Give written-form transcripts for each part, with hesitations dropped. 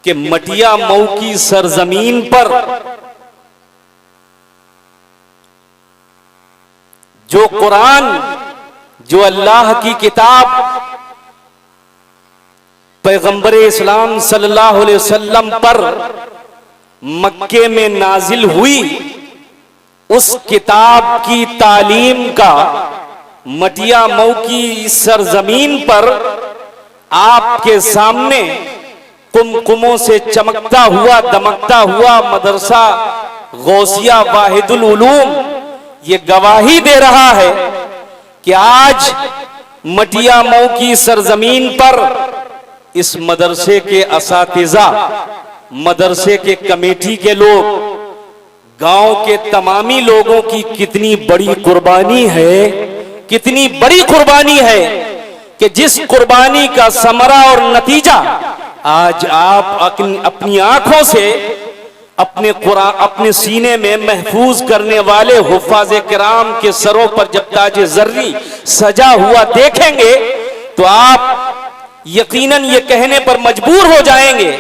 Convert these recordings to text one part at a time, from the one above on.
कि मटिया मऊ की सरजमीन पर जो कुरान, जो अल्लाह की किताब पैगंबर इस्लाम सल्लल्लाहु अलैहि वसल्लम पर मक्के में नाजिल हुई, उस किताब की तालीम का मटिया मऊ की सरजमीन पर आपके सामने कुमकुमों से चमकता हुआ दमकता हुआ मदरसा गौसिया वाहिदुल उलूम ये गवाही दे रहा है कि आज मटिया मऊ की सरजमीन पर इस मदरसे के असातिज़ा, मदरसे के कमेटी के लोग, गांव के तमामी लोगों की कितनी बड़ी कुर्बानी है, कितनी बड़ी कुर्बानी है कि जिस कुर्बानी का समरा और नतीजा आज आप अपनी आंखों से अपने कुरान अपने सीने में महफूज करने वाले हुफ़ाज़े किराम के सरों पर जब ताजे ज़र्री सजा हुआ देखेंगे तो आप यकीनन ये कहने पर मजबूर हो जाएंगे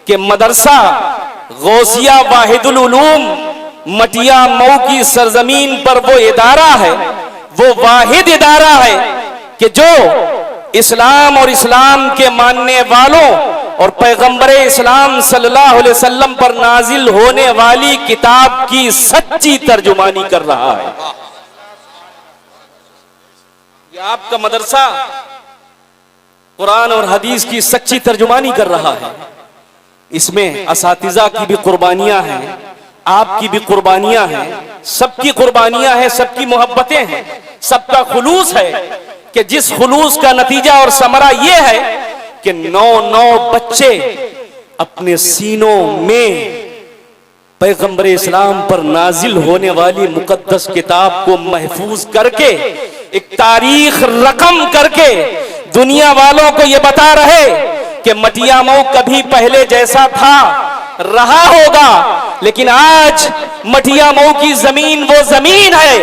कि मदरसा गौसिया वाहिदुल उलूम मटिया मऊ की सरजमीन पर वो इदारा है, वो वाहिद इदारा है कि जो इस्लाम और इस्लाम के मानने वालों और पैगंबर इस्लाम सल्लल्लाहु अलैहि वसल्लम पर नाजिल होने वाली किताब की सच्ची तर्जुमानी कर रहा है। ये आपका मदरसा कुरान और हदीस की सच्ची तर्जुमानी कर रहा है। इसमें असातिज़ा की भी कुर्बानियां हैं, आपकी भी कुर्बानियां हैं, सबकी कुर्बानियां हैं, सबकी मोहब्बतें हैं, सबका खुलूस है कि जिस खुलूस का नतीजा और समरा यह है कि 9 बच्चे अपने सीनों में पैगंबर इस्लाम पर नाजिल होने वाली मुकद्दस किताब को महफूज करके एक तारीख रकम करके दुनिया वालों को यह बता रहे कि मटिया मऊ कभी पहले जैसा था रहा होगा, लेकिन आज मटिया मऊ की जमीन वो जमीन है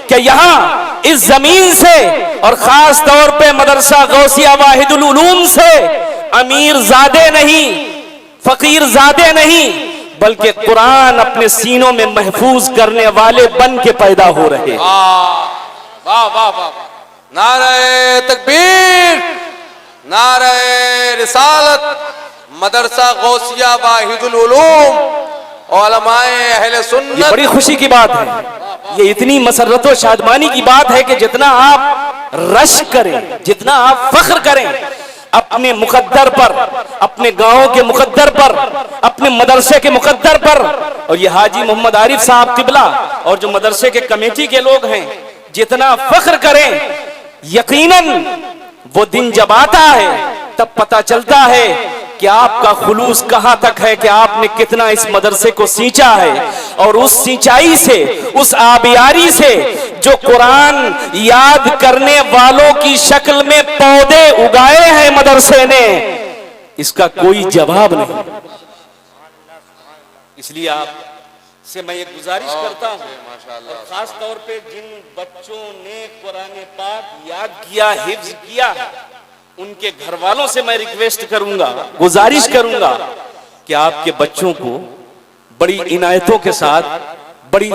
कि यहाँ इस जमीन से और खास तौर पे मदरसा गौसिया वाहिदुल उलूम से अमीर ज़ादे नहीं, फकीर ज़ादे नहीं, बल्कि कुरान अपने सीनों में महफूज करने वाले बन के पैदा हो रहे। वाह वाह वाह, नारे तकबीर, नारे रिसालत, मदरसा गौसिया वाहिदुल उलूम, उलमाए अहले सुन्नत। ये बड़ी खुशी की बात है, ये इतनी मसरत और शादमानी की बात है कि जितना आप रश करें, जितना आप फख्र करें अपने मुकद्दर पर, अपने गांव के मुकद्दर पर, अपने मदरसे के मुकद्दर पर, और ये हाजी मोहम्मद आरिफ साहब किबला और जो मदरसे के कमेटी के लोग हैं जितना फख्र करें, यकीनन वो दिन जब आता है तब पता चलता है कि आपका खुलूस कहां तक है, कि आपने कितना इस मदरसे को सींचा है, और उस सिंचाई से, उस आबियारी से जो कुरान याद करने वालों की शक्ल में पौधे उगाए हैं मदरसे ने, इसका कोई जवाब नहीं। इसलिए आप से मैं ये गुजारिश करता हूँ, खास तौर पे जिन बच्चों ने कुरान पाक याद किया, हिफ्ज किया, उनके घर वालों से मैं रिक्वेस्ट करूंगा, गुजारिश करूंगा कि आपके बच्चों को बड़ी इनायतों के साथ, बड़ी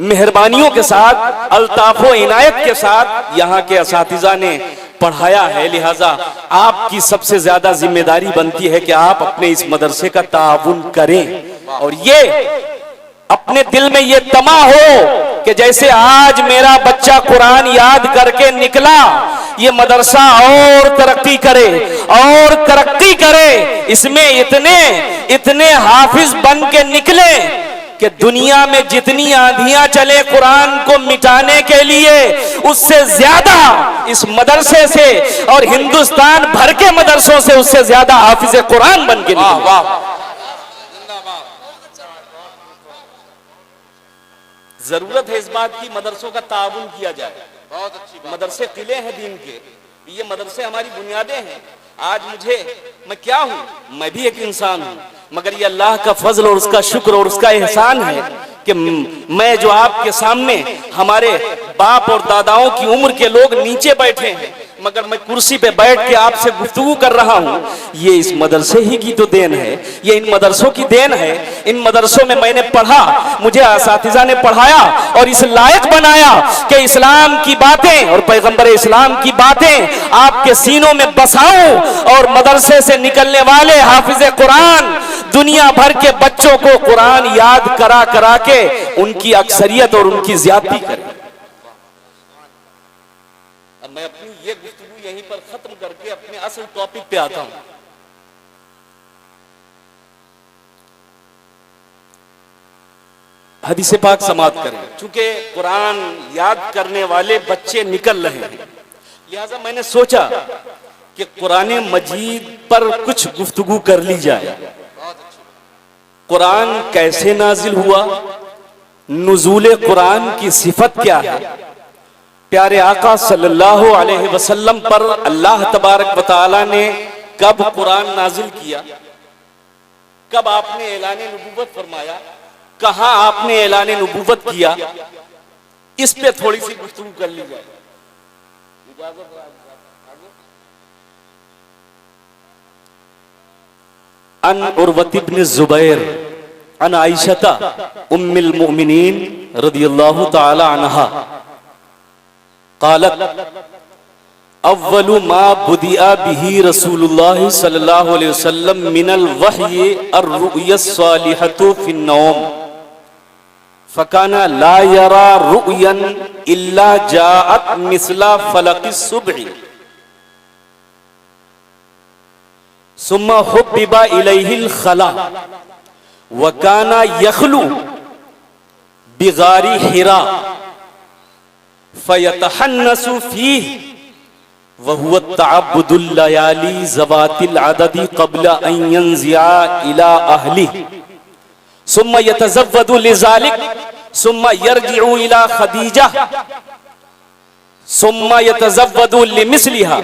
मेहरबानियों के साथ, अल्ताफो इनायत के साथ यहाँ के असातिज़ा ने पढ़ाया है। लिहाजा आपकी सबसे ज्यादा जिम्मेदारी बनती है कि आप अपने इस मदरसे का ताउन करें, और ये अपने दिल में ये तमा हो कि जैसे आज मेरा बच्चा कुरान याद करके निकला, ये मदरसा और तरक्की करे, और तरक्की करे, इसमें इतने हाफिज बन के निकले कि दुनिया में जितनी आंधियां चले कुरान को मिटाने के लिए, उससे ज्यादा इस मदरसे से और हिंदुस्तान भर के मदरसों से उससे ज्यादा हाफिज कुरान बन के निकले। जरूरत है इस बात की मदरसों का ताउन किया जाए। बहुत अच्छी बात। मदरसे किले हैं दीन के, ये मदरसे हमारी बुनियादें हैं। आज मैं क्या हूँ, मैं भी एक इंसान हूँ, मगर ये अल्लाह का फजल और उसका शुक्र और उसका एहसान है कि मैं जो आपके सामने, हमारे बाप और दादाओं की उम्र के लोग नीचे बैठे हैं, मगर मैं कुर्सी पे बैठ के आपसे गुफ्तगू कर रहा हूँ, ये इस मदरसे ही की तो देन है, ये इन मदरसों की देन है। इन मदरसों में मैंने पढ़ा, मुझे असातिज़ा ने पढ़ाया और इस लायक बनाया कि इस्लाम की बातें और पैगंबर इस्लाम की बातें आपके सीनों में बसाऊं और मदरसे से निकलने वाले हाफिज कुरान दुनिया भर के बच्चों को कुरान याद करा करा के उनकी अक्सरियत और उनकी ज्यादती करें। अब मैं अपनी ये गुफ्तगू यहीं पर खत्म करके अपने असल टॉपिक पे आता हूं। हदीस पाक समाअत करें, चूंकि कुरान याद करने वाले बच्चे निकल रहे हैं, लिहाजा मैंने सोचा कि कुरान मजीद पर कुछ गुफ्तगू कर ली जाए। कुरान कैसे नाजिल हुआ, नुज़ूल कुरान की सिफत क्या है, प्यारे आका सल्लल्लाहु अलैहि वसल्लम पर अल्लाह तबारक व तआला ने कब कुरान नाजिल किया, कब आपने ऐलान नबूवत फरमाया, कहां आपने ऐलान नबूवत किया, इस पे थोड़ी सी गुफ्तगू कर ली जाए। अन उर्वत इब्न ज़ुबैर अन आइशता उम्मुल मोमिनीन रदियल्लाहु तआला अन्हा क़ालत अव्वलु मा बुदिअ बिही रसूलुल्लाह सल्लल्लाहु अलैहि वसल्लम मिनल वह्यि अर्रुयस सालिहतु फिन्नौम फकाना ला यरा रुयन इल्ला जाअत मिसला फलकिस सुबह सुम्मा हुब्बिबा इलैहिल खला वकाना यखलु बिगारी हिरा फयतहन्नसु फीह वहुव तअब्बुदुल लयाली ज़वातिल अददी क़ब्ला अन यंज़िआ इला अहलिही सुम्मा यतज़व्वदु लिज़ालिक सुम्मा यरजिउ इला खदीजा सुम्मा यतज़व्वदु लिमिस्लिहा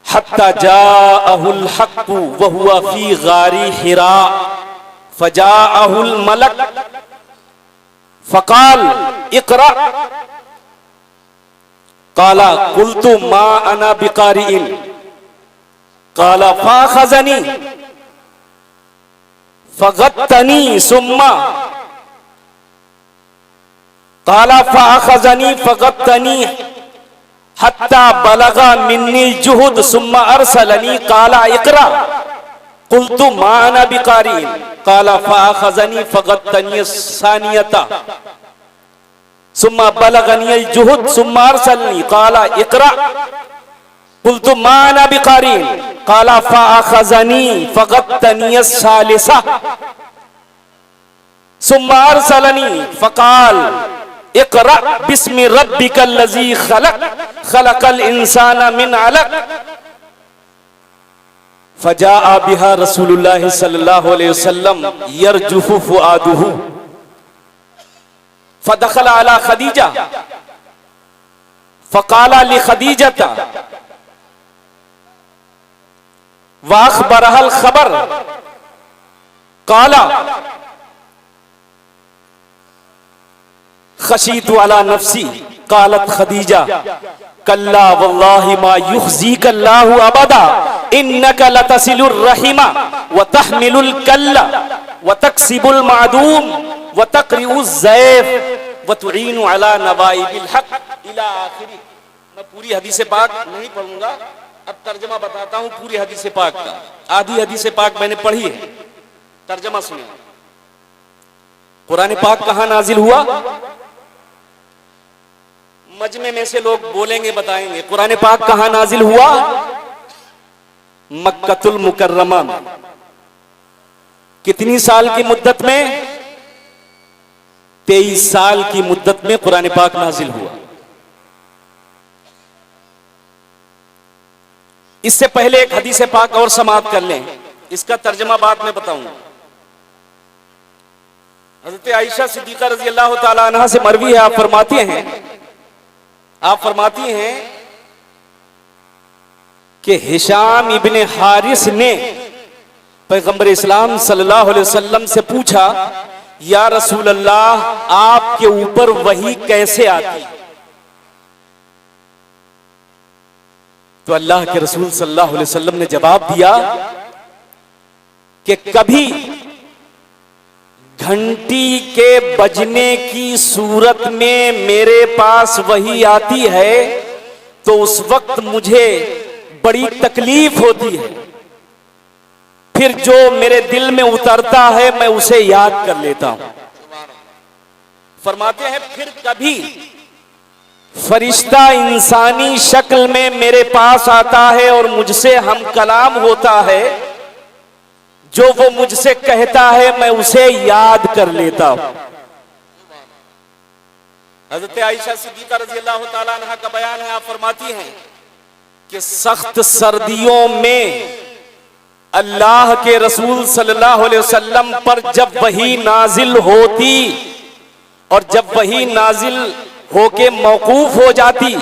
हत्ता जाअहुल हक़्क़ु व हुवा फी गारी हिरा फजाअहुल मलक फ़क़ाल इक़रा क़ाला क़ुल्तु मा अना बिक़ारिइन क़ाला फ़अख़ज़नी फ़ग़त्तनी सुम्मा क़ाला फ़अख़ज़नी फ़ग़त्तनी हत्ता बलगा मिन्नी जुहुद सुम्मा अरसलनी क़ाला इक़रा क़ुल्तु मा अना बिक़ारिइन क़ाला फ़अख़ज़नी फ़ग़त्तनी सानियता सुम्मा बलगनी जुहुद सुम्मा अरसलनी क़ाला इक़रा क़ुल्तु मा अना बिक़ारिइन क़ाला फ़अख़ज़नी फ़ग़त्तनी सालिसा सुम्मा अरसलनी फ़क़ाल इक़रा बिस्मि रब्बिकल लज़ी खलक़ खलक़ल इंसाना मिन अलक़ फजाअ बिहा रसूलुल्लाह सल्लल्लाहु अलैहि वसल्लम यरजुफु फुआदुहु फदखल अला खदीजा फ़क़ाला लि खदीजता वअख़बरहल ख़बर क़ाला खशीतु अला नफ्सी क़ालत खदीजा कल्ला वल्लाहि मा युख़ज़ीका अल्लाहु अबदा इन्नका लतसिलुर रहिमा व तहमिलुल कल्ला व तक्सिबुल मादूम व तक़रिउज़ ज़ैफ़ व तुईनु अला नवाइबिल हक़ इला आखिरी। मैं पूरी हदीस पाक नहीं पढ़ूंगा, अब तर्जमा बताता हूं पूरी हदीस पाक का। आधी हदीस पाक मैंने पढ़ी है, तर्जमा सुनिए। कुरान पाक कहां नाजिल हुआ? मजमे में से लोग बोलेंगे, बताएंगे कुरान पाक कहां नाजिल हुआ? मक्कतुल मुकर्रमा में। कितनी साल की मुद्दत में? 23 साल की मुद्दत में कुरान पाक नाजिल हुआ। इससे पहले एक हदीस पाक और समाअत कर लें, इसका तर्जमा बाद में बताऊंगा। हज़रत आयशा सिद्दीक़ा रज़ी अल्लाह ताला अन्हा से मरवी है, आप फरमाती हैं कि हिशाम इब्ने हारिस ने पैगंबर इस्लाम सल्लल्लाहु अलैहि वसल्लम से पूछा, या रसूल अल्लाह, आपके ऊपर वही कैसे आती? तो अल्लाह के रसूल सल्लल्लाहु अलैहि वसल्लम ने जवाब दिया कि कभी घंटी के बजने की सूरत में मेरे पास वही आती है तो उस वक्त मुझे बड़ी तकलीफ होती है, फिर जो मेरे दिल में उतरता है मैं उसे याद कर लेता हूं। फरमाते हैं फिर कभी फरिश्ता इंसानी शक्ल में मेरे पास आता है और मुझसे हम कलाम होता है, जो वो मुझसे कहता है मैं उसे याद कर लेता हूं। हजरत आयशा सिद्दीका रजी अल्लाह ताला अन्हा का बयान है, आप फरमाती हैं कि सख्त सर्दियों में अल्लाह के रसूल सल्लल्लाहु अलैहि वसल्लम पर जब वही नाजिल होती और जब वही नाजिल होके मौकूफ हो जाती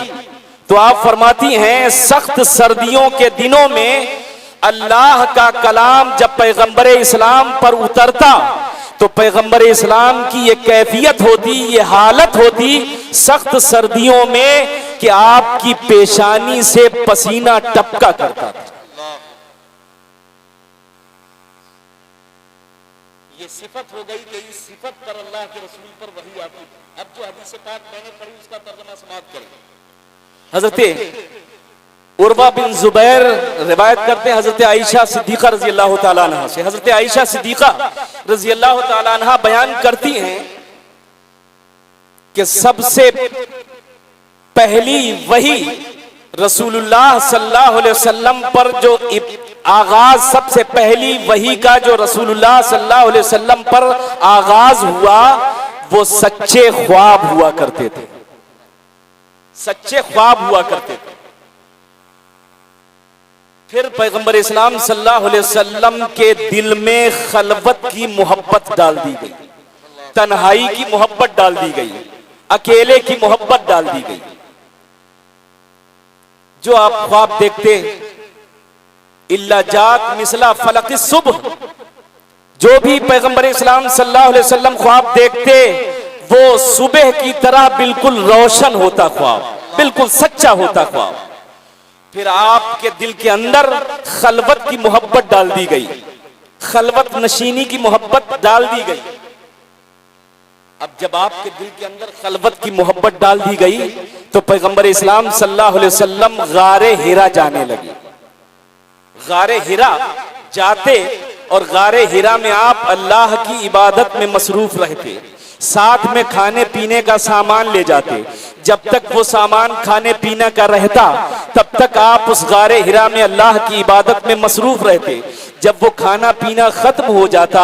तो आप फरमाती हैं सख्त सर्दियों के दिनों में अल्लाह का कलाम जब पैगंबर इस्लाम पर उतरता तो पैगंबर इस्लाम की ये कैफियत होती, ये हालत होती सख्त सर्दियों में कि आपकी पेशानी से पसीना टपका करता था। ये सिफत हो गई कि इस सिफत पर अल्लाह के रसूल पर वही आती। अब जो हदीस पाक मैंने पढ़ी उसका तर्जुमा समाप्त करें। हजरत उर्वा बिन जुबैर रिवायत करते हैं हजरत आयशा सिद्दीका रजी अल्लाह ताला अन्हा से। हजरत आयशा सिद्दीका रजी अल्लाह ताला अन्हा बयान करती हैं कि सबसे पहली वही रसूलुल्लाह सल्लल्लाहु अलैहि वसल्लम पर जो आगाज, सबसे पहली वही का जो रसूलुल्लाह सल्लल्लाहु अलैहि वसल्लम पर आगाज हुआ वो सच्चे ख्वाब हुआ करते थे, सच्चे ख्वाब हुआ करते थे। फिर पैगंबर इस्लाम सल्लल्लाहु अलैहि वसल्लम के दिल में खलवत की मोहब्बत डाल दी गई, तन्हाई की मोहब्बत डाल दी गई, अकेले की मोहब्बत डाल दी गई। जो आप ख्वाब देखते इल्ला जात मिसला फलक सुबह, जो भी पैगंबर इस्लाम सल्लल्लाहु अलैहि वसल्लम ख्वाब देखते वो सुबह की तरह बिल्कुल रोशन होता ख्वाब, बिल्कुल सच्चा होता ख्वाब। फिर आपके दिल के अंदर खलवत की मोहब्बत डाल दी गई, खलवत नशीनी की मोहब्बत डाल दी गई। अब जब आपके दिल के अंदर खलवत की मोहब्बत डाल दी गई तो पैगंबर इस्लाम सल्लल्लाहु अलैहि वसल्लम गारे हिरा जाने लगे। गारे हिरा जाते और गारे हिरा में आप अल्लाह की इबादत में मसरूफ रहते, साथ में खाने पीने का सामान ले जाते। जब तक वो सामान खाने पीने का रहता तब तक आप उस गारे हिरा में अल्लाह की इबादत में मसरूफ रहते। जब वो खाना पीना खत्म हो जाता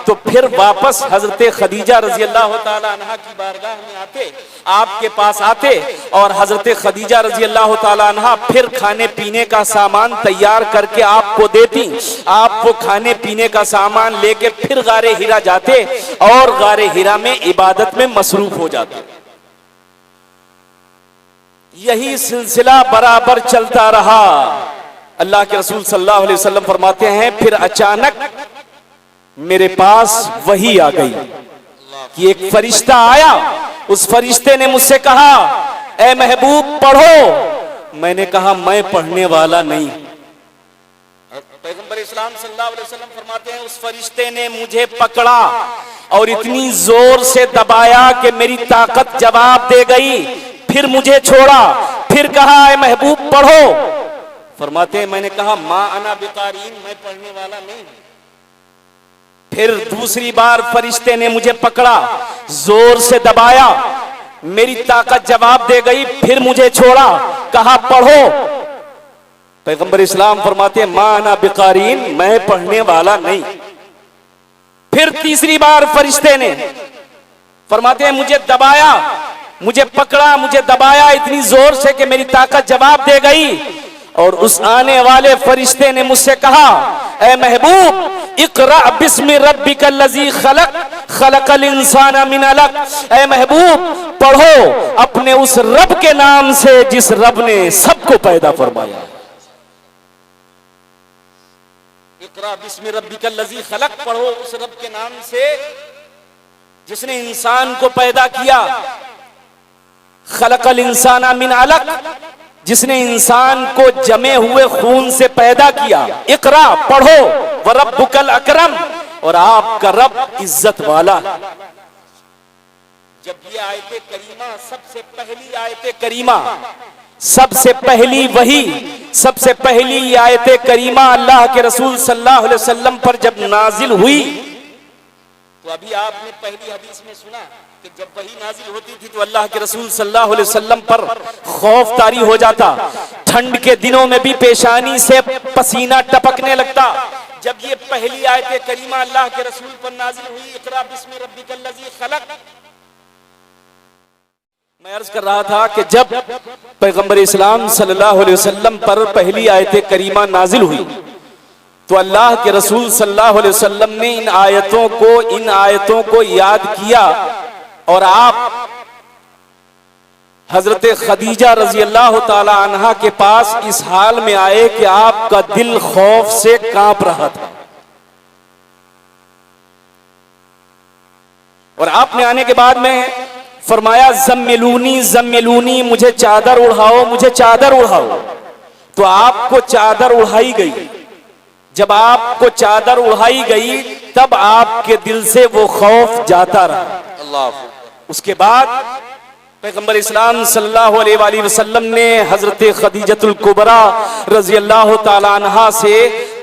तो फिर वापस हजरत खदीजा रजी अल्लाह ताला अन्हा की बारगाह में आते, आपके पास आते और हजरत खदीजा रजी अल्लाह ताला अन्हा फिर खाने पीने का सामान तैयार करके आपको देती। आप वो खाने पीने का सामान लेके फिर गारे हिरा जाते और गारे हिरा में इबादत में मसरूफ हो जाते। यही सिलसिला बराबर चलता रहा। अल्लाह के रसूल सल्लल्लाहु अलैहि वसल्लम फरमाते हैं फिर अचानक मेरे पास वही आ गई कि एक फरिश्ता आया। उस फरिश्ते ने मुझसे कहा ए महबूब पढ़ो। मैंने कहा मैं पढ़ने वाला नहीं। पैगंबर इस्लाम सल्लल्लाहु अलैहि वसल्लम फरमाते हैं उस फरिश्ते ने मुझे पकड़ा और इतनी जोर से दबाया कि मेरी ताकत जवाब दे गई। फिर मुझे छोड़ा, फिर कहा ए महबूब पढ़ो। फरमाते हैं मैंने कहा मां अना बिकारीन, मैं पढ़ने वाला नहीं। फिर दूसरी बार फरिश्ते ने मुझे पकड़ा, जोर से दबाया, मेरी ताकत जवाब दे गई। फिर मुझे छोड़ा, कहा पढ़ो। पैगंबर इस्लाम फरमाते हैं मां अना बिकारीन, मैं पढ़ने वाला नहीं। फिर तीसरी बार फरिश्ते ने फरमाते हैं मुझे दबाया, मुझे पकड़ा, मुझे दबाया इतनी जोर से कि मेरी ताकत जवाब दे गई। और उस आने वाले फरिश्ते ने मुझसे कहा ए महबूब इक़रा बिस्मि रब्बिकल लज़ी खलक खलकल इंसान मिन अलक। ए महबूब पढ़ो अपने उस रब के नाम से जिस रब ने सबको पैदा फरमाया। इक़रा बिस्मि रब्बिकल लज़ी खलक, पढ़ो उस रब के नाम से जिसने इंसान को पैदा किया। खलकल इंसान मिन अलक, जिसने इंसान को जमे हुए खून से पैदा किया। इकरा, पढ़ो, व रब्बुकल अकरम, और आपका रब इज्जत वाला। जब ये आयते करीमा, सबसे पहली आयते करीमा, सबसे पहली वही, सबसे पहली ये आयते करीमा अल्लाह के रसूल सल्लल्लाहु अलैहि वसल्लम पर जब नाजिल हुई, तो अभी आपने पहली हदीस में सुना कि जब वही नाजिल होती थी तो अल्लाह के रसूल सल्लल्लाहु अलैहि वसल्लम पर खौफ तारी हो जाता। ठंड के दिनों में भी पेशानी से पसीना टपकने लगता। जब ये पहली आयते करीमा अल्लाह के रसूल पर नाजिल हुई, इक़रा बिस्मि रब्बिकल लज़ी खलक़, मैं अर्ज कर रहा था कि जब पैगंबर इस्लाम सल्लल्लाहु अलैहि वसल्लम पर पहली आयत करीमा नाजिल हुई तो अल्लाह के रसूल सल्लल्लाहु अलैहि वसल्लम ने इन आयतों को याद किया और आप हजरत खदीजा रजी अल्लाह ताला अन्हा के पास इस हाल में आए कि आपका दिल खौफ से कांप रहा था। और आपने आने के बाद में फरमाया ज़म्मिलूनी ज़म्मिलूनी, मुझे चादर उड़ाओ, मुझे चादर उड़ाओ। तो आपको चादर उड़ाई गई। जब आपको चादर उड़ाई गई तब आपके दिल से वो खौफ जाता रहा। अल्लाह। उसके बाद पैगंबर इस्लाम सल्लल्लाहु अलैहि वसल्लम ने हजरत खदीजतुल कुबरा रजी अल्लाह ताला अन्हा से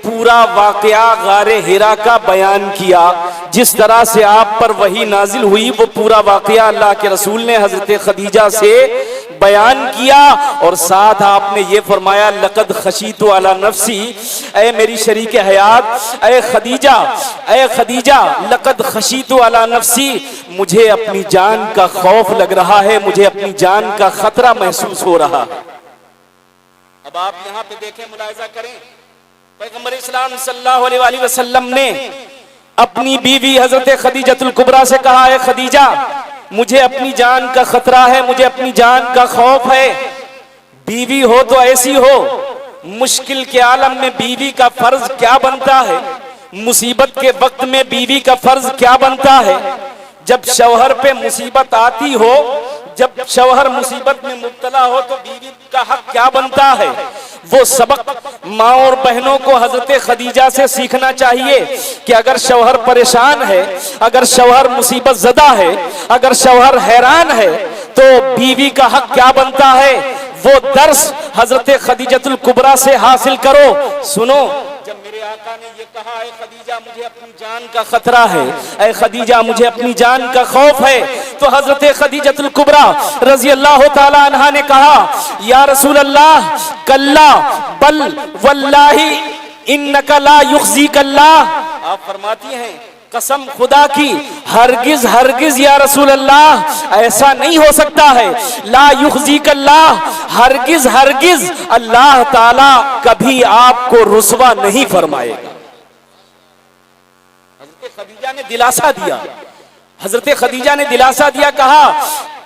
पूरा वाकया गारे हिरा का बयान किया। जिस तरह से आप पर वही नाजिल हुई वो पूरा वाकया अल्लाह के रसूल ने हजरत खदीजा से बयान किया और साथ आपने ये फरमाया लक़द खशीतु अला नफ्सी, ऐ मेरी शरीक हयात, ऐ खदीजा लक़द खशीतु अला नफ्सी, मुझे अपनी जान का खौफ लग रहा है, मुझे अपनी जान का खतरा महसूस हो रहा है। अब आप यहाँ पे देखें, मुलाहिजा करें, पैगंबर इस्लाम सल्लल्लाहु अलैहि वसल्लम ने अपनी बीवी हजरत खदीजतुल कुबरा से कहा है, खदीजा मुझे अपनी जान का खतरा है, मुझे अपनी जान का खौफ है। बीवी हो तो ऐसी हो, मुश्किल के आलम में बीवी का फर्ज क्या बनता है, मुसीबत के वक्त में बीवी का फर्ज क्या बनता है। जब शौहर पे मुसीबत आती हो, जब शौहर मुसीबत में मुब्तला हो तो बीवी का हक क्या बनता है। वो सबक माँ और बहनों को हजरत खदीजा से सीखना चाहिए कि अगर शौहर परेशान है, अगर शौहर मुसीबत ज़दा है, अगर शौहर हैरान है तो बीवी का हक क्या बनता है। वो दर्स हजरत खदीजतुल कुबरा से हासिल करो। सुनो, जब मेरे आका ने ये कहा है खदीजा मुझे अपनी जान का खतरा है, ऐ खदीजा मुझे अपनी जान का खौफ है, तो हजरत खदीजतुल कुबरा रजी अल्लाह ताला अन्हा ने कहा, या रसूल अल्लाह कल्ला बल वल्लाही इन्नका ला युख्ज़ीका अल्लाह। आप फरमाती हैं कसम खुदा की, हरगिज हरगिज या रसूल अल्लाह ऐसा नहीं हो सकता है। ला युख्ज़ीका अल्लाह, हरगिज हरगिज अल्लाह ताला कभी आपको रुसवा नहीं फरमाएगा। हजरत खदीजा ने दिलासा दिया, हजरत खदीजा ने दिलासा दिया, कहा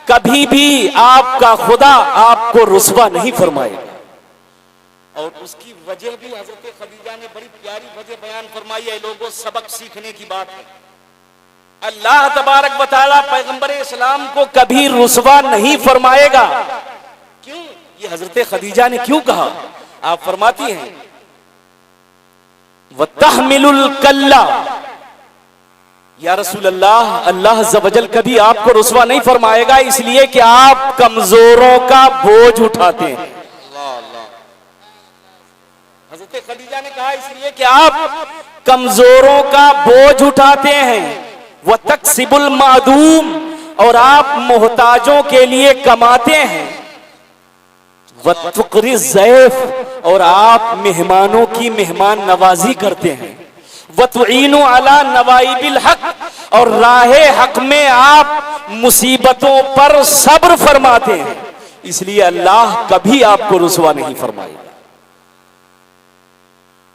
कभी भी आपका खुदा आपको रुसवा नहीं फरमाएगा। और उसकी वजह भी हजरत खदीजा ने बड़ी प्यारी वजह बयान फरमाई है। लोगों, सबक सीखने की बात है। अल्लाह तबारक व तआला पैगंबर इस्लाम को कभी रुसवा नहीं फरमाएगा। क्यों? ये हजरत खदीजा ने क्यों कहा? आप फरमाती हैं वतहमिलुल कल्ला, या रसूल अल्लाह, अल्लाह ज़वजल कभी आपको रुसवा नहीं फरमाएगा इसलिए कि आप कमजोरों का बोझ उठाते हैं। हजरत खदीजा ने कहा इसलिए कि आप कमजोरों का बोझ उठाते हैं। व तक्सिबुल मादूम, और आप मोहताजों के लिए कमाते हैं। व तुक़री ज़ैफ़, और आप मेहमानों की मेहमान नवाजी करते हैं। व तुईनु अला नवाइबिल हक, और राहे हक में आप मुसीबतों पर सब्र फरमाते हैं। इसलिए अल्लाह कभी आपको रुसवा नहीं फरमाएगा।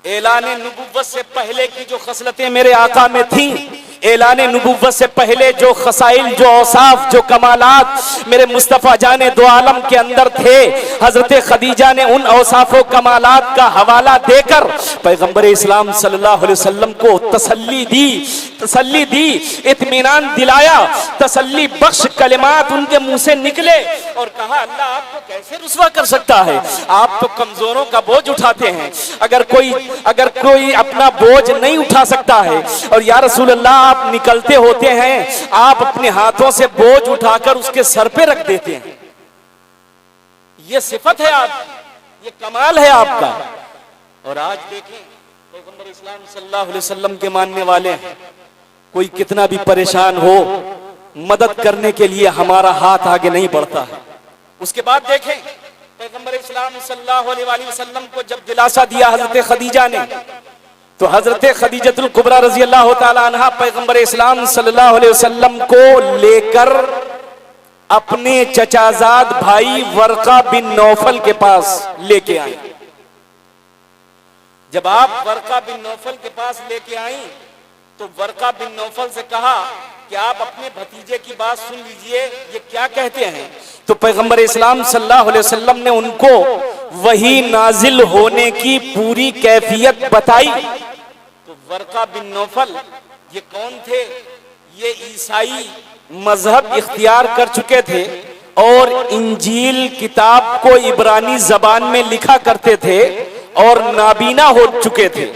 ऐलान नबुव्वत से पहले की जो खसलतें मेरे आका में थीं, ऐलान नबुव्वत से पहले जो खसाइल, जो औसाफ, जो कमालात मेरे मुस्तफ़ा जाने दो आलम के अंदर थे, हजरत खदीजा ने उन औसाफो कमालात का हवाला देकर पैगंबर इस्लाम सल्लल्लाहु अलैहि वसल्लम को तसल्ली दी, इत्मीनान दिलाया, तसल्ली बख्श कलिमात उनके मुंह से निकले और कहा अल्लाह आपको कैसे रुस्वा कर सकता है, आप तो कमजोरों का बोझ उठाते हैं। अगर कोई अपना बोझ नहीं उठा सकता है और या रसूल अल्लाह आप निकलते होते हैं, आप अपने हाथों से बोझ उठाकर उसके सर पे रख देते हैं, ये सिफत है आप, ये कमाल है आपका। और आज देखें पैगंबर इस्लाम सल्लल्लाहु अलैहि वसल्लम के मानने वाले हैं, कोई कितना भी परेशान हो, मदद करने के लिए हमारा हाथ आगे नहीं बढ़ता है। उसके बाद देखें पैगंबर इस्लाम सल्लल्लाहु अलैहि वसल्लम को जब दिलासा दिया हजरत खदीजा ने, तो हजरत खदीजतुल कुबरा रजी अल्लाह ताला अन्हा पैगंबर इस्लाम सल्लल्लाहु अलैहि वसल्लम को लेकर अपने चचाजाद भाई वर्का बिन नौफल के पास लेके आई। जब आप वर्का बिन नौफल के पास लेके आई तो वर्का बिन नौफल से कहा कि आप अपने भतीजे की बात सुन लीजिए, ये क्या कहते हैं। तो पैगंबर इस्लाम सल्लल्लाहु अलैहि वसल्लम ने उनको वही नाजिल होने की पूरी कैफियत बताई। तो वर्का बिन नौफल ये कौन थे? ये ईसाई मजहब इख्तियार कर चुके थे और इंजील किताब को इब्रानी जबान में लिखा करते थे और नाबीना हो चुके थे।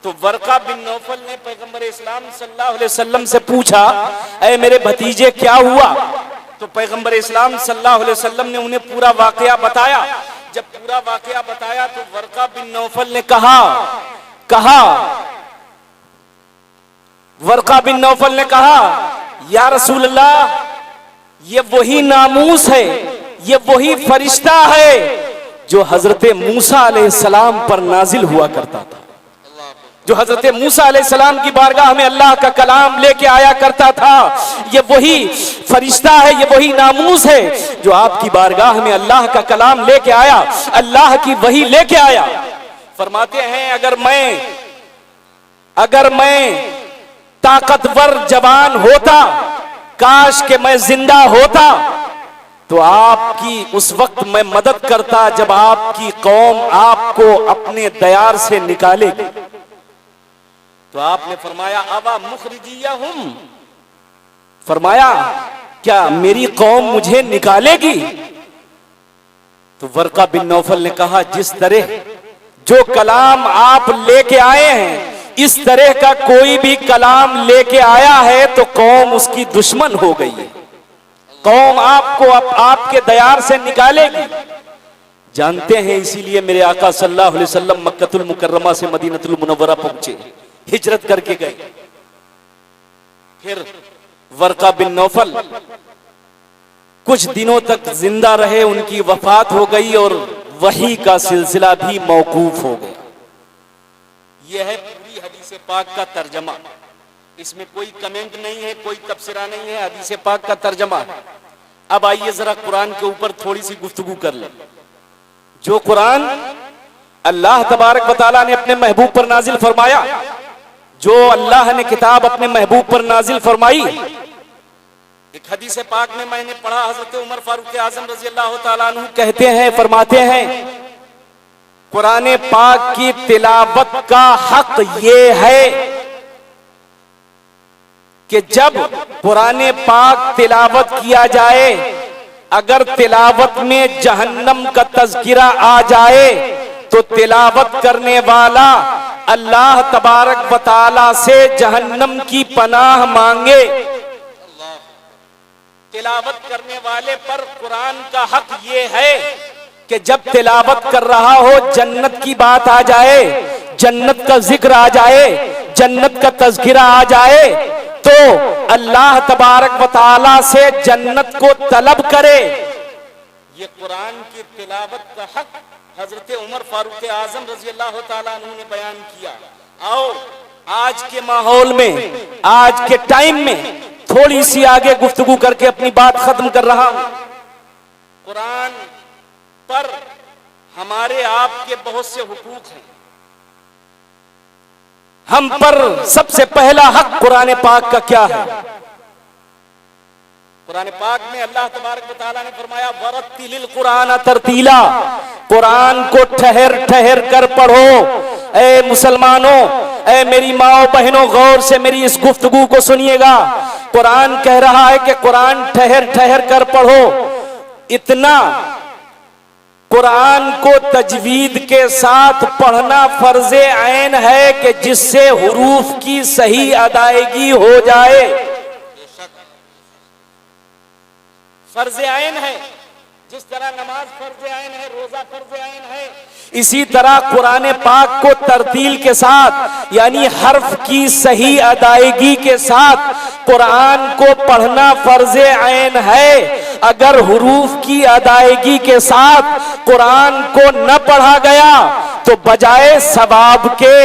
तो वर्का बिन नौफल ने पैगंबर इस्लाम सल्लल्लाहु अलैहि वसल्लम से पूछा, ऐ मेरे भतीजे क्या हुआ? तो पैगंबर इस्लाम सल्लल्लाहु अलैहि वसल्लम ने उन्हें पूरा वाकया बताया। जब पूरा वाकया बताया तो वर्का बिन नौफल ने वर्का बिन नौफल ने कहा, या रसूल अल्लाह, ये वही नामूस है, ये वही फरिश्ता है जो हजरत मूसा अलैहिस्सलाम पर नाजिल हुआ करता था, जो हजरत मूसा अलैहिस्सलाम की बारगाह में अल्लाह का कलाम लेके आया करता था। ये वही फरिश्ता है, ये वही नामूस है जो आपकी बारगाह में अल्लाह का कलाम लेके आया, अल्लाह की वही लेके आया। फरमाते हैं अगर मैं ताकतवर जवान होता, काश के मैं जिंदा होता, तो आपकी उस वक्त मैं मदद करता जब आपकी कौम आपको अपने दयार से निकालेगी। तो आपने फरमाया, अवा मुखरिजियहुम, फरमाया क्या मेरी कौम मुझे निकालेगी? तो वर्का बिन नौफल ने कहा, जिस तरह जो कलाम आप लेके आए हैं, इस तरह का कोई भी कलाम लेके आया है तो कौम उसकी दुश्मन हो गई है, कौम आपको आपके दयार से निकालेगी। जानते हैं, इसीलिए मेरे आका सल्लल्लाहु अलैहि वसल्लम मक्कतुल मुकर्रमा से मदीनतुल मुनव्वरा पहुंचे, हिजरत करके गए। फिर वर्का बिन नौफल कुछ दिनों तक जिंदा रहे, उनकी वफात हो गई और वही का सिलसिला भी मौकूफ हो गया। यह है पूरी हदीस पाक का तर्जमा, इसमें कोई कमेंट नहीं है, कोई तफसीरा नहीं है, हदीस पाक का तर्जमा। अब आइए जरा कुरान के ऊपर थोड़ी सी गुफ्तगू कर ले। जो कुरान अल्लाह तबारक व तआला ने अपने महबूब पर नाजिल फरमाया, जो अल्लाह ने किताब अपने महबूब पर नाजिल फरमाई, एक हदीस पाक में मैंने पढ़ा, हजरत उमर फारूक आजम रजी अल्लाह तआला अन्हु कहते हैं, फरमाते हैं, कुरान पाक की तिलावत का हक ये है कि जब कुरान पाक तिलावत किया जाए, अगर तिलावत में जहन्नम का तज़किरा आ जाए तो तिलावत करने वाला अल्लाह तबारक व तआला से जहन्नम की पनाह मांगे। तिलावत करने वाले पर कुरान का हक ये है कि जब तिलावत कर रहा हो, जन्नत की बात आ जाए, जन्नत का जिक्र आ जाए, जन्नत का तज़किरा आ जाए, तो अल्लाह तबारक व तआला से जन्नत को तलब करे। ये कुरान की तिलावत का हक हजरत उमर फारूक आजम रजी अल्लाह तआला अन्हु ने बयान किया। आओ आज के माहौल में, आज के टाइम में थोड़ी सी आगे गुफ्तगू करके अपनी बात खत्म कर रहा हूं। कुरान पर हमारे आपके बहुत से हुकूक हैं, हम पर सबसे पहला हक कुरान पाक का क्या है? कुरान पाक में अल्लाह तबारक व तआला ने फरमाया वरत्तिलिल कुरान तरतीला, कुरान को ठहर ठहर कर पढ़ो। ए मुसलमानों, ए मेरी माओ बहनों, गौर से मेरी इस गुफ्तगू को सुनिएगा। कुरान कह रहा है कि कुरान ठहर ठहर कर पढ़ो। इतना कुरान को तजवीद के साथ पढ़ना फर्जे ऐन है कि जिससे हुरूफ की सही अदायगी हो जाए। फर्ज आयन है, जिस तरह नमाज फर्ज आयन है, रोजा फर्ज आयन है, इसी तरह कुरान पाक को तरतील के साथ यानी हर्फ की सही अदायगी के साथ कुरान को पढ़ना फर्ज आयन है। अगर हुरूफ की अदायगी के साथ कुरान को न पढ़ा गया तो बजाय सवाब के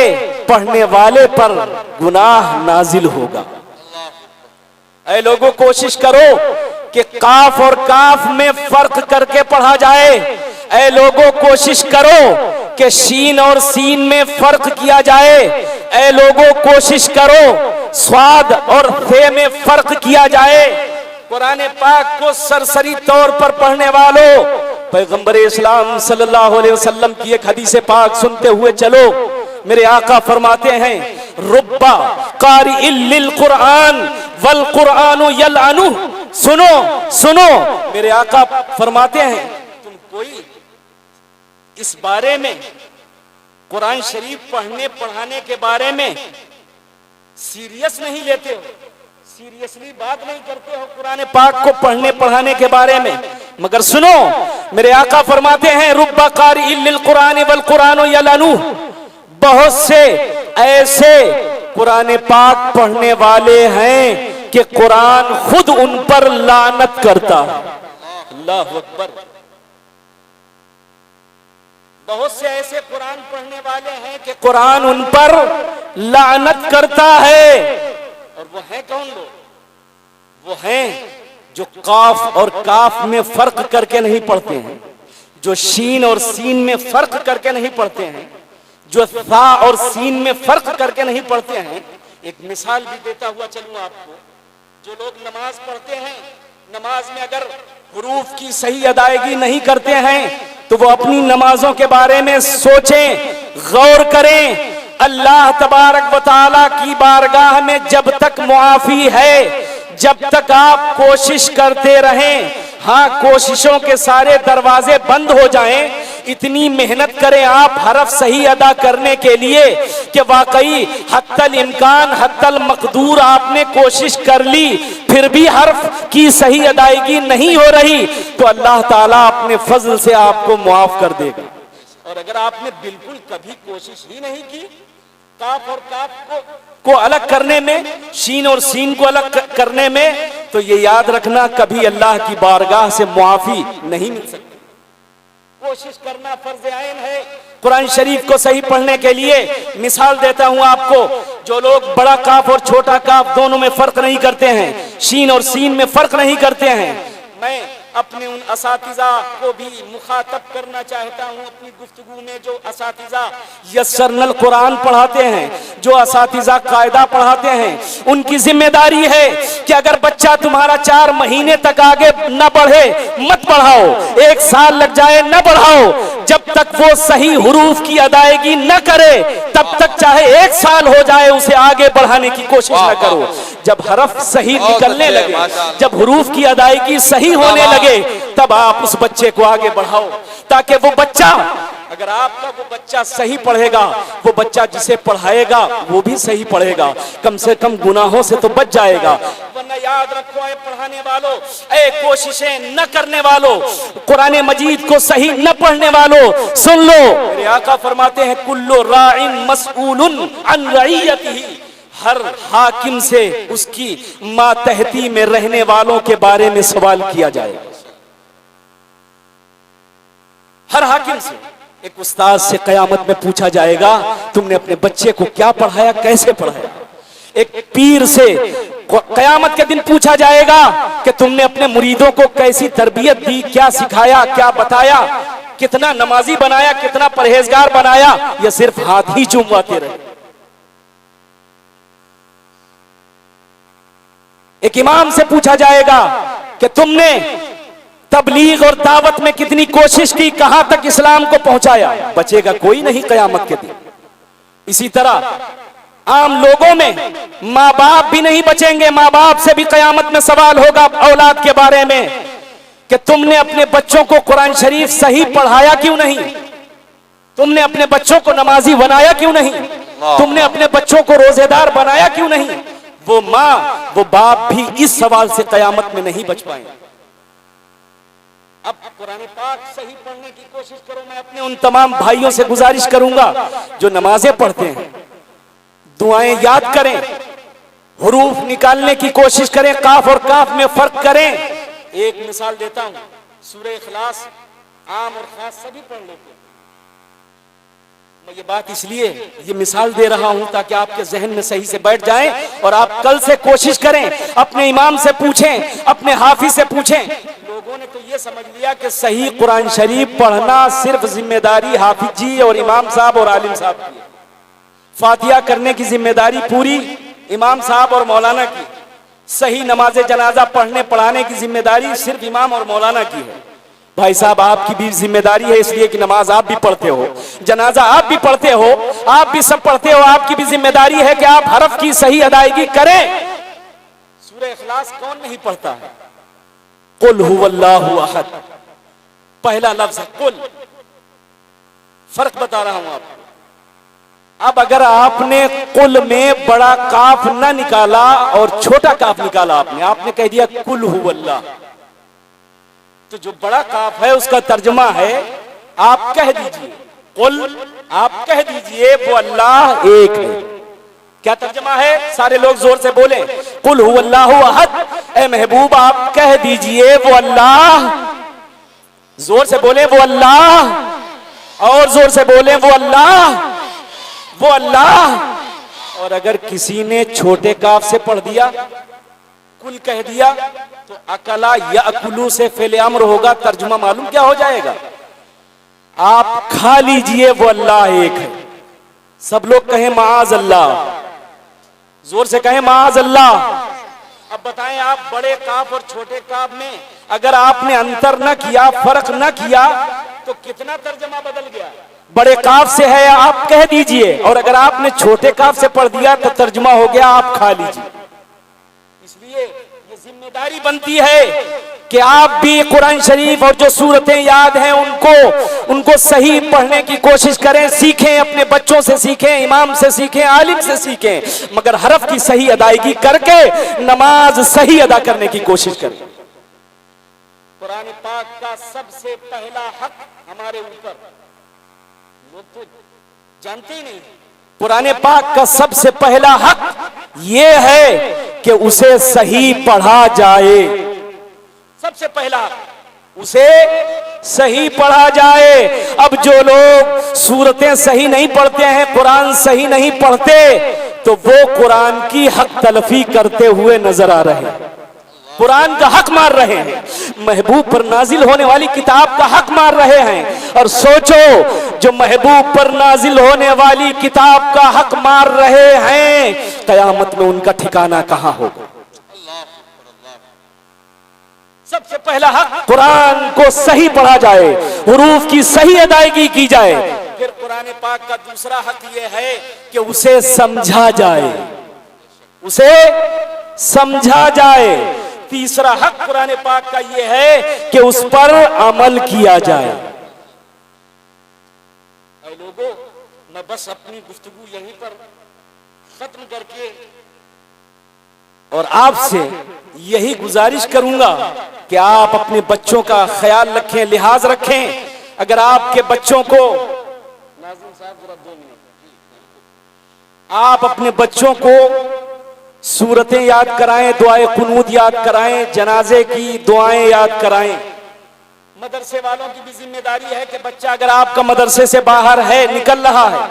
पढ़ने वाले पर गुनाह नाजिल होगा। ऐ लोगों, कोशिश करो कि काफ और काफ में फर्क करके पढ़ा जाए। ऐ लोगों, कोशिश करो कि शीन और सीन में फर्क किया जाए। ऐ लोगों, कोशिश करो स्वाद और थे में फर्क किया जाए। कुरान पाक को सरसरी तौर पर पढ़ने वालों, पैगंबर इस्लाम सल्लल्लाहु अलैहि वसल्लम की एक हदीस पाक सुनते हुए चलो। मेरे आका फरमाते हैं रुब्बा कारिइल लिल कुरान वल कुरानु यलअनु। सुनो सुनो, मेरे आका फरमाते हैं तुम कोई इस बारे में, कुरान शरीफ पढ़ने पढ़ाने के बारे में सीरियस नहीं लेते हो, सीरियसली बात नहीं करते हो कुरान पाक को पढ़ने पढ़ाने के बारे में। मगर सुनो, मेरे आका फरमाते हैं रुब्बा कारिइल लिल कुरान वल कुरानु यलअनु। बहुत से ऐसे कुरान पाक पढ़ने वाले हैं कि कुरान खुद उन पर लानत करता है। अल्लाहु अकबर। बहुत से ऐसे कुरान पढ़ने वाले हैं कि कुरान उन पर लानत करता है। और वो हैं कौन लोग? वो हैं जो काफ और काफ में फर्क करके नहीं पढ़ते हैं, जो शीन और सीन में फर्क करके नहीं पढ़ते हैं, जो था और सीन में फर्क करके नहीं पढ़ते हैं। एक मिसाल भी देता हुआ चलूं आपको। जो लोग नमाज पढ़ते हैं, नमाज में अगर हुरूफ की सही अदायगी नहीं करते हैं तो वो अपनी नमाजों के बारे में सोचें, गौर करें। अल्लाह तबारक व तआला की बारगाह में जब तक मुआफी है, जब तक आप कोशिश करते रहें, हाँ कोशिशों के सारे दरवाजे बंद हो जाएं, इतनी मेहनत करें आप हरफ सही अदा करने के लिए कि वाकई हत्तल इम्कान हत्तल मकदूर आपने कोशिश कर ली, फिर भी हरफ की सही अदायगी नहीं हो रही, तो अल्लाह ताला अपने फजल से आपको मुआफ कर देगा। और अगर आपने बिल्कुल कभी कोशिश ही नहीं की काफ और काफ को अलग करने में, शीन और सीन को अलग करने में, तो ये याद रखना कभी अल्लाह की बारगाह से मुआफी नहीं मिल सकती। कोशिश करना फर्ज आयन है कुरान शरीफ को सही पढ़ने के लिए। मिसाल देता हूं आपको, जो लोग बड़ा काफ और छोटा काफ दोनों में फर्क नहीं करते हैं, शीन और सीन में फर्क नहीं करते हैं, मैं अपने उन असातिज़ा को भी मुखातब करना चाहता हूं अपनी गुफ्तगू में, जो असातिज़ा यस्सरनल कुरान पढ़ाते हैं, जो असातिज़ा कायदा पढ़ाते हैं। उनकी जिम्मेदारी है कि अगर बच्चा तुम्हारा 4 महीने तक आगे न बढ़े मत पढ़ाओ, 1 साल लग जाए न बढ़ाओ, जब तक वो सही हुरूफ की अदायगी न करे तब तक चाहे 1 साल हो जाए उसे आगे बढ़ाने की कोशिश न करो। जब हरफ सही निकलने लगे, जब हुरूफ की अदायगी सही होने लगे, तब आप उस बच्चे को आगे बढ़ाओ, ताकि वो बच्चा, अगर आपका वो बच्चा सही पढ़ेगा, वो बच्चा जिसे पढ़ाएगा वो भी सही पढ़ेगा, कम से कम गुनाहों से तो बच जाएगा। वरना याद रखो ऐ पढ़ाने वालों, ऐ कोशिशें न करने वालों, कुरान मजीद को सही न पढ़ने वालों, सुन लो, मेरे आका फरमाते हैं कुल्लु राइन मसऊलुन अन रइयतिही। हर हाकिम से उसकी मातहती में रहने वालों के बारे में सवाल किया जाएगा। हर हाकिम से, एक उस्ताद से कयामत में पूछा जाएगा तुमने अपने बच्चे को क्या पढ़ाया, कैसे पढ़ाया। एक पीर से कयामत के दिन पूछा जाएगा कि तुमने अपने मुरीदों को कैसी तरबियत दी, क्या सिखाया, क्या बताया, कितना नमाजी बनाया, कितना परहेजगार बनाया, या सिर्फ हाथ ही चूमवाते रहे। एक इमाम से पूछा जाएगा कि तुमने तबलीग और दावत में कितनी कोशिश की, कहां तक इस्लाम को पहुंचाया? बचेगा कोई नहीं कयामत के दिन। इसी तरह आम लोगों में माँ बाप भी नहीं बचेंगे। माँ बाप से भी कयामत में सवाल होगा औलाद के बारे में कि तुमने अपने बच्चों को कुरान शरीफ सही पढ़ाया क्यों नहीं, तुमने अपने बच्चों को नमाजी बनाया क्यों नहीं, तुमने अपने बच्चों को रोजेदार बनाया क्यों नहीं। वो माँ वो बाप भी इस सवाल से कयामत में नहीं बच पाएंगे। अब कुरान पाक सही पढ़ने की कोशिश करो। मैं अपने उन तमाम भाइयों से गुजारिश करूंगा जो नमाजें पढ़ते हैं, दुआएं याद करें, हुरूफ निकालने की कोशिश करें, काफ और काफ में फर्क करें। एक मिसाल देता हूं, सूरह इखलास आम और खास सभी पढ़ लेते हैं। मैं ये बात इसलिए ये मिसाल दे रहा हूं ताकि आपके जहन में सही से बैठ जाए और आप कल से कोशिश करें, अपने इमाम से पूछें, अपने हाफिज से पूछें। लोगों ने तो ये समझ लिया कि सही कुरान शरीफ पढ़ना सिर्फ जिम्मेदारी हाफिज जी और इमाम साहब और आलिम साहब की है। फातिहा करने की जिम्मेदारी पूरी इमाम साहब और मौलाना की। सही नमाज जनाजा पढ़ने पढ़ाने की जिम्मेदारी सिर्फ इमाम और मौलाना की है। भाई साहब आपकी भी जिम्मेदारी है, इसलिए कि नमाज आप भी पढ़ते हो, जनाजा आप भी पढ़ते हो, आप भी सब पढ़ते हो। आपकी भी जिम्मेदारी है कि आप हरफ की सही अदायगी करें। सूरह इखलास कौन नहीं पढ़ता है? कुल हुवल्लाहु अहद, पहला लफ्ज है कुल। फर्क बता रहा हूं आपको। अब अगर आपने कुल में बड़ा काफ न निकाला और छोटा काफ निकाला, आपने कह दिया कुल हुवल्लाह, तो जो बड़ा काफ है उसका तर्जुमा है आप कह दीजिए कुल, आप कह दीजिए वो अल्लाह एक है। क्या तर्जुमा है? सारे लोग जोर से बोले कुल हुवल्लाहु अहद। ए महबूब आप कह दीजिए वो अल्लाह, जोर से बोले वो अल्लाह, और जोर से बोले वो अल्लाह, वो अल्लाह। और अगर किसी ने छोटे काफ से पढ़ दिया, कुल कह दिया, तो अकला या अकुलू से फेले अम्र होगा। तर्जुमा मालूम क्या हो जाएगा? आप खा लीजिए वो अल्लाह एक है। सब लोग कहें माज अल्लाह, जोर से कहें माज अल्लाह। अब बताएं आप बड़े काफ और छोटे काफ में अगर आपने अंतर न किया, फर्क न किया, तो कितना तर्जुमा बदल गया? बड़े काफ से है आप कह दीजिए, और अगर आपने छोटे काफ से पढ़ दिया तो तर्जुमा हो गया आप खा लीजिए। इसलिए ये जिम्मेदारी बनती है कि आप भी कुरान शरीफ और जो सूरतें याद हैं उनको सही पढ़ने की कोशिश करें, सीखें, अपने बच्चों से सीखें, इमाम से सीखें, आलिम से सीखें, मगर हरफ की सही अदायगी करके नमाज सही अदा करने की कोशिश करें। कुरान पाक का सबसे पहला हक हमारे ऊपर, लोग तो जानते ही नहीं, कुरान पाक का सबसे पहला हक ये है कि उसे सही पढ़ा जाए। सबसे पहला उसे सही पढ़ा जाए। अब जो लोग सूरतें सही नहीं पढ़ते हैं, कुरान सही नहीं पढ़ते, तो वो कुरान की हक तलफी करते हुए नजर आ रहे हैं, कुरान का हक मार रहे हैं, महबूब पर नाजिल होने वाली किताब का हक मार रहे हैं। और सोचो जो महबूब पर नाजिल होने वाली किताब का हक मार रहे हैं, कयामत में उनका ठिकाना कहां होगा? सबसे पहला हक कुरान को सही पढ़ा जाए, हुरूफ की सही अदायगी की जाए। फिर कुरान पाक का दूसरा हक यह है कि उसे समझा जाए, उसे समझा जाए। तीसरा हक कुरान पाक का यह है कि उस पर अमल किया जाए। लोगों, मैं बस अपनी गुफ्तगू यहीं पर खत्म करके और आपसे यही गुजारिश करूंगा कि आप अपने बच्चों का ख्याल रखें, लिहाज रखें। अगर आपके बच्चों को, नाज़िम साहब जरा 2 मिनट, आप अपने बच्चों को सूरतें याद कराएं, दुआए कुनूत याद कराएं, जनाजे की दुआएं याद कराएं। मदरसे वालों की भी जिम्मेदारी है कि बच्चा अगर आपका मदरसे से बाहर है, निकल रहा है,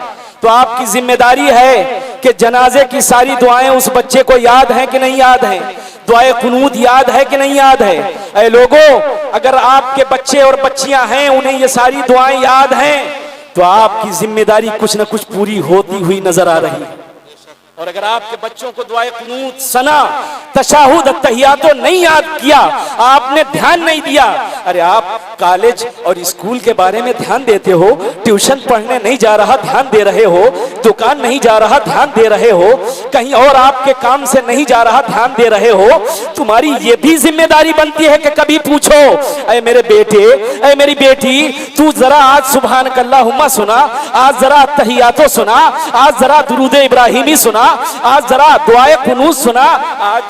तो आपकी जिम्मेदारी है कि जनाजे की सारी दुआएं उस बच्चे को याद हैं कि नहीं याद हैं, दुआए कुनूत याद है कि नहीं याद है। ऐ लोगों, अगर आपके बच्चे और बच्चियां हैं, उन्हें ये सारी दुआएं याद हैं, तो आपकी जिम्मेदारी कुछ न कुछ पूरी होती हुई नजर आ रही है। और अगर आपके बच्चों को दुआए कुनूत, सना, तशाहुद, तहियातो नहीं याद किया, आपने ध्यान नहीं दिया, अरे आप कॉलेज और स्कूल के बारे में ध्यान देते हो, ट्यूशन पढ़ने नहीं जा रहा ध्यान दे रहे हो, दुकान नहीं जा रहा ध्यान दे रहे हो, कहीं और आपके काम से नहीं जा रहा ध्यान दे रहे हो, तुम्हारी ये भी जिम्मेदारी बनती है कि कभी पूछो, अरे मेरे बेटे, अरे मेरी बेटी, तू जरा आज सुभान अल्लाहुम्मा सुना, आज जरा तहियातो सुना, आज जरा दुरूद इब्राहिमी सुना, आज जरा दुआए कुनूत सुना, आज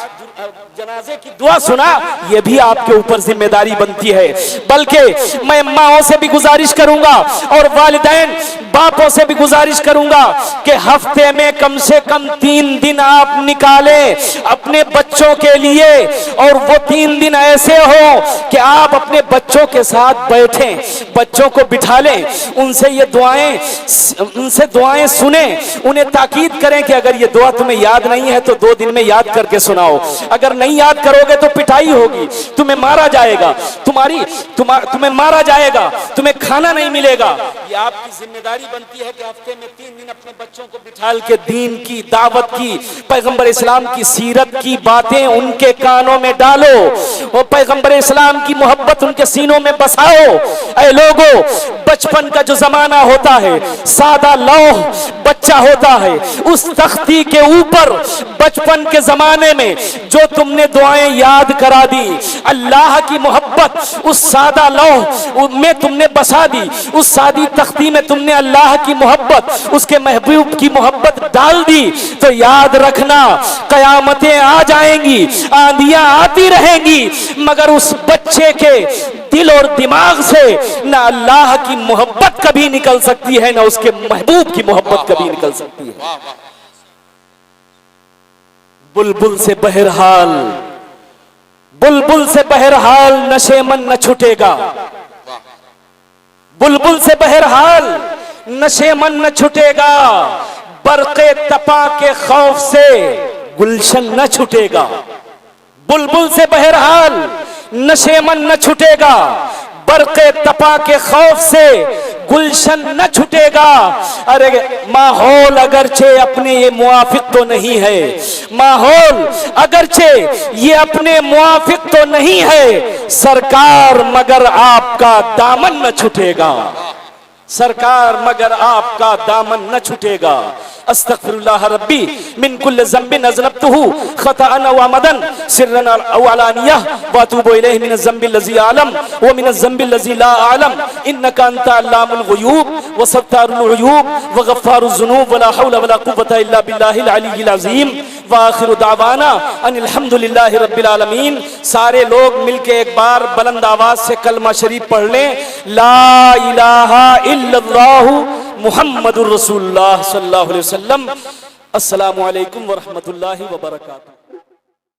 जनाजे की दुआ सुना। ये भी आपके ऊपर जिम्मेदारी बनती है। बल्कि मैं माओं से भी गुजारिश करूंगा और वालिदैन बापों से भी गुजारिश करूंगा कि हफ्ते में कम से कम 3 दिन आप निकालें अपने बच्चों के लिए, और वो 3 दिन ऐसे हो कि आप अपने बच्चों के साथ बैठें, बच्चों को बिठा लें, उनसे दुआएं सुने, उन्हें ताकीद करें कि अगर ये दुआ तुम्हें याद नहीं है तो 2 दिन में याद करके सुनाओ, अगर नहीं याद करोगे तो पिटाई होगी, तुम्हें मारा जाएगा, तुम्हें मारा जाएगा, तुम्हें खाना नहीं मिलेगा। ये आपकी जिम्मेदारी बनती है कि हफ्ते में 3 दिन अपने बच्चों को बिठाल के दीन की दावत की, पैगंबर इस्लाम की सीरत की बातें उनके कानों में डालो, और पैगंबर इस्लाम की मोहब्बत उनके सीनों में बसाओ। ऐ लोगों, बचपन का जो जमाना होता है, सादा लौह बच्चा होता है, उस तख्ती के ऊपर बचपन के जमाने में जो तुमने दुआएं याद करा दी, अल्लाह की मोहब्बत उस सादा लौह में तुमने बसा दी, उस सादी तख्ती में तुमने अल्लाह की मोहब्बत, उसके महबूब की मोहब्बत डाल दी, तो याद रखना कयामतें आ जाएंगी, आंधियां आती रहेंगी, मगर उस बच्चे के दिल और दिमाग से ना अल्लाह की मोहब्बत कभी निकल सकती है, ना उसके महबूब की मोहब्बत कभी निकल सकती है। बुलबुल से बहरहाल, बुलबुल से बहरहाल नशे मन न छूटेगा, बुलबुल से बहरहाल नशे मन न छूटेगा, बरक़े तपा के खौफ से गुलशन न छूटेगा, बुलबुल से बहरहाल नशे मन न छूटेगा, बरक़े तपा के खौफ से गुलशन न छूटेगा। अरे माहौल अगरचे अपने ये मुआफिक तो नहीं है, माहौल अगरचे ये अपने मुआफिक तो नहीं है, सरकार मगर आपका दामन न छूटेगा, सरकार मगर आपका दामन न छूटेगा। अस्तगफिरुल्लाह रब्बी मिन कुल्लि ज़ंबिन अज़नबतुहु ख़ताअन व अमदन सिर्रन व अलानिया व अतूबु इलैहि मिन ज़ंबिल लज़ी आलम व मिन ज़ंबिल लज़ी ला आलम इन्नका अंता अल्लामुल ग़ुयूब व सत्तारुल उयूब व गफ़्फ़ारुज़ ज़ुनूब व ला हौला व ला कुव्वता इल्ला बिल्लाहिल अलिय्यिल अज़ीम व आखिरु दावाना अनिल हम्दुलिल्लाहि रब्बिल आलमीन। सारे लोग मिलके एक बार बुलंद आवाज से कलमा शरीफ पढ़ लें, ला इलाहा इल्लल्लाहु मुहम्मदुर रसूलुल्लाह सल्लल्लाहु अलैहि वसल्लम। अस्सलामु अलैकुम व रहमतुल्लाहि व बरकातुहू।